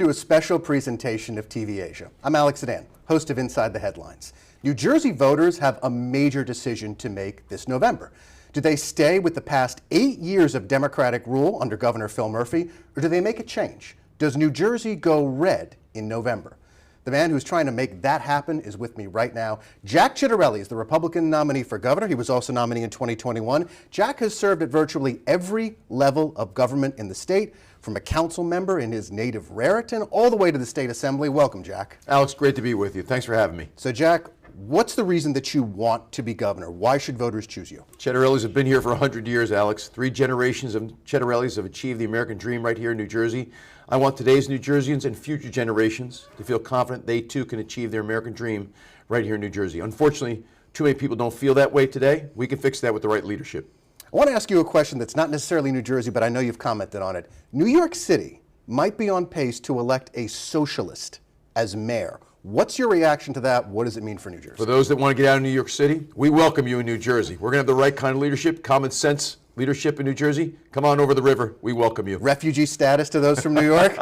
to a special presentation of TV Asia. I'm Alex Zdan, host of Inside the Headlines. New Jersey voters have a major decision to make this November. Do they stay with the past 8 years of Democratic rule under Governor Phil Murphy, or do they make a change? Does New Jersey go red in November? The man who's trying to make that happen is with me right now. Jack Ciattarelli is the Republican nominee for governor. He was also nominee in 2021. Jack has served at virtually every level of government in the state, from a council member in his native Raritan all the way to the state assembly. Welcome, Jack. Alex, great to be with you. Thanks for having me. So, Jack, what's the reason that you want to be governor? Why should voters choose you? Ciattarellis have been here for 100 years, Alex. 3 generations of Ciattarellis have achieved the American dream right here in New Jersey. I want today's New Jerseyans and future generations to feel confident they too can achieve their American dream right here in New Jersey. Unfortunately, too many people don't feel that way today. We can fix that with the right leadership. I want to ask you a question that's not necessarily New Jersey, but I know you've commented on it. New York City might be on pace to elect a socialist as mayor. What's your reaction to that? What does it mean for New Jersey? For those that want to get out of New York City, we welcome you in New Jersey. We're going to have the right kind of leadership, common sense leadership in New Jersey. Come on over the river. We welcome you. Refugee status to those from New York?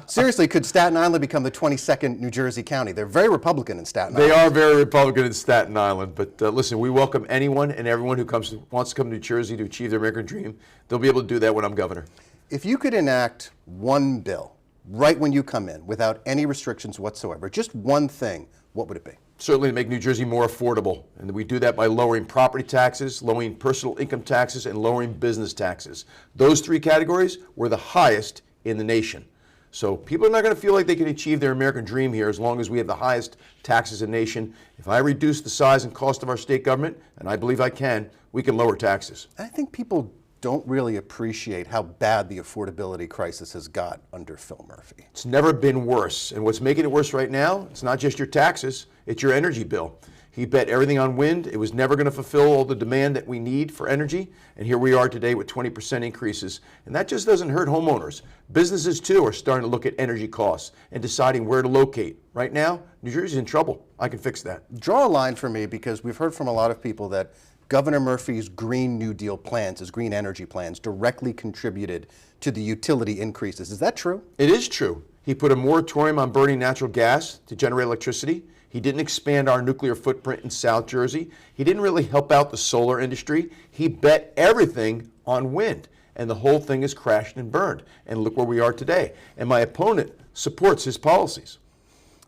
Seriously, could Staten Island become the 22nd New Jersey county? They're very Republican in Staten Island. They are very Republican in Staten Island. But listen, we welcome anyone and everyone who wants to come to New Jersey to achieve their American dream. They'll be able to do that when I'm governor. If you could enact one bill right when you come in without any restrictions whatsoever, just one thing, what would it be? Certainly to make New Jersey more affordable. And we do that by lowering property taxes, lowering personal income taxes, and lowering business taxes. Those 3 categories were the highest in the nation. So people are not going to feel like they can achieve their American dream here as long as we have the highest taxes in the nation. If I reduce the size and cost of our state government, and I believe I can, we can lower taxes. I think people don't really appreciate how bad the affordability crisis has got under Phil Murphy. It's never been worse. And what's making it worse right now, it's not just your taxes, it's your energy bill. He bet everything on wind. It was never going to fulfill all the demand that we need for energy. And here we are today with 20% increases. And that just doesn't hurt homeowners. Businesses, too, are starting to look at energy costs and deciding where to locate. Right now, New Jersey's in trouble. I can fix that. Draw a line for me, because we've heard from a lot of people that Governor Murphy's Green New Deal plans, his green energy plans, directly contributed to the utility increases. Is that true? It is true. He put a moratorium on burning natural gas to generate electricity. He didn't expand our nuclear footprint in South Jersey. He didn't really help out the solar industry. He bet everything on wind, and the whole thing has crashed and burned. And look where we are today. And my opponent supports his policies.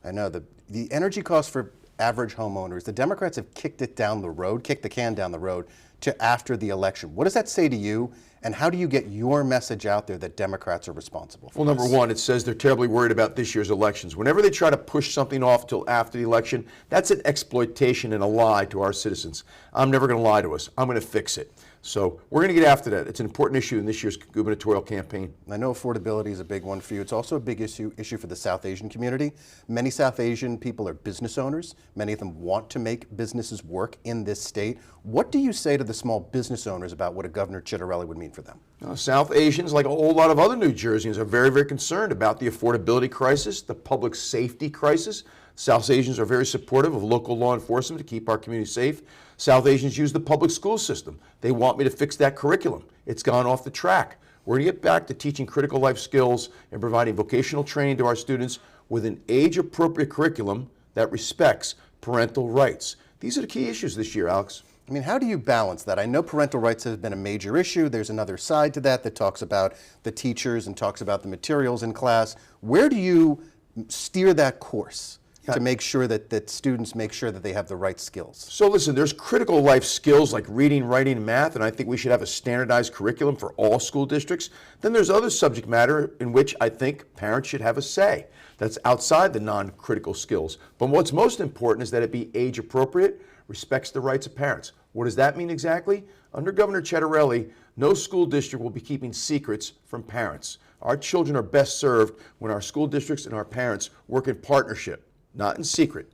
I know the energy costs for average homeowners, the Democrats have kicked the can down the road to after the election. What does that say to you, and how do you get your message out there that Democrats are responsible for Well, this? number one, it says they're terribly worried about this year's elections. Whenever they try to push something off till after the election, that's an exploitation and a lie to our citizens. I'm never going to lie to us. I'm going to fix it. So we're going to get after that. It's an important issue in this year's gubernatorial campaign. I know affordability is a big one for you. It's also a big issue for the South Asian community. Many South Asian people are business owners. Many of them want to make businesses work in this state. What do you say to the small business owners about what a Governor Ciattarelli would mean for them? South Asians, like a whole lot of other New Jerseyans, are very, very concerned about the affordability crisis, the public safety crisis. South Asians are very supportive of local law enforcement to keep our community safe. South Asians use the public school system. They want me to fix that curriculum. It's gone off the track. We're going to get back to teaching critical life skills and providing vocational training to our students with an age-appropriate curriculum that respects parental rights. These are the key issues this year, Alex. I mean, how do you balance that? I know parental rights has been a major issue. There's another side to that talks about the teachers and talks about the materials in class. Where do you steer that course to make sure that students make sure that they have the right skills? So listen, there's critical life skills like reading, writing, and math, and I think we should have a standardized curriculum for all school districts. Then there's other subject matter in which I think parents should have a say. That's outside the non-critical skills. But what's most important is that it be age appropriate, respects the rights of parents. What does that mean exactly? Under Governor Ciattarelli, no school district will be keeping secrets from parents. Our children are best served when our school districts and our parents work in partnership, not in secret.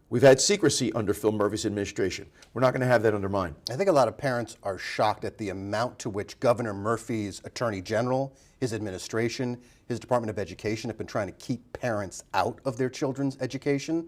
We've had secrecy under Phil Murphy's administration. We're not going to have that under mine. I think a lot of parents are shocked at the amount to which Governor Murphy's Attorney General, his administration, his Department of Education have been trying to keep parents out of their children's education.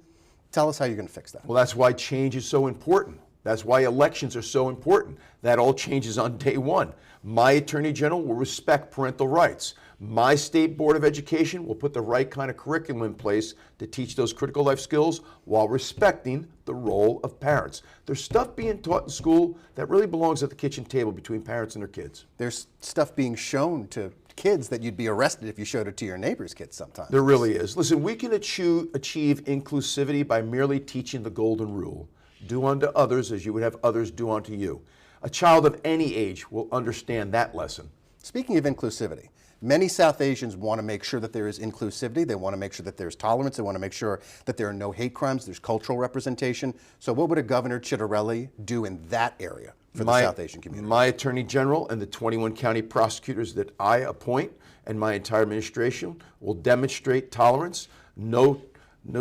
Tell us how you're going to fix that. Well, that's why change is so important. That's why elections are so important. That all changes on day one. My Attorney General will respect parental rights. My state board of education will put the right kind of curriculum in place to teach those critical life skills while respecting the role of parents. There's stuff being taught in school that really belongs at the kitchen table between parents and their kids. There's stuff being shown to kids that you'd be arrested if you showed it to your neighbor's kids sometimes. There really is. Listen, we can achieve inclusivity by merely teaching the golden rule. Do unto others as you would have others do unto you. A child of any age will understand that lesson. Speaking of inclusivity, many South Asians want to make sure that there is inclusivity. They want to make sure that there's tolerance. They want to make sure that there are no hate crimes. There's cultural representation. So what would a Governor Ciattarelli do in that area for the South Asian community? My Attorney General and the 21 county prosecutors that I appoint and my entire administration will demonstrate tolerance,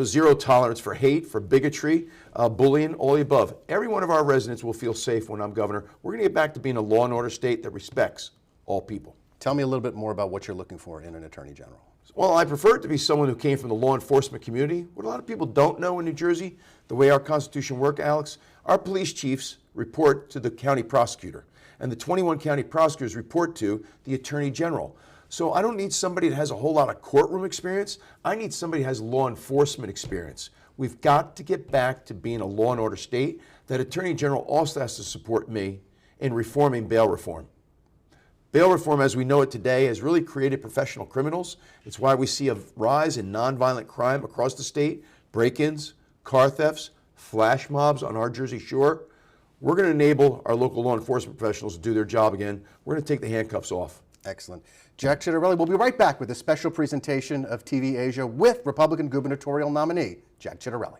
zero tolerance for hate, for bigotry, bullying, all the above. Every one of our residents will feel safe when I'm governor. We're going to get back to being a law and order state that respects all people. Tell me a little bit more about what you're looking for in an Attorney General. Well, I prefer it to be someone who came from the law enforcement community. What a lot of people don't know in New Jersey, the way our Constitution works, Alex, our police chiefs report to the county prosecutor, and the 21 county prosecutors report to the Attorney General. So I don't need somebody that has a whole lot of courtroom experience. I need somebody who has law enforcement experience. We've got to get back to being a law and order state. That Attorney General also has to support me in reforming bail reform. Bail reform, as we know it today, has really created professional criminals. It's why we see a rise in nonviolent crime across the state, break-ins, car thefts, flash mobs on our Jersey shore. We're going to enable our local law enforcement professionals to do their job again. We're going to take the handcuffs off. Excellent. Jack Ciattarelli will be right back with a special presentation of TV Asia with Republican gubernatorial nominee Jack Ciattarelli.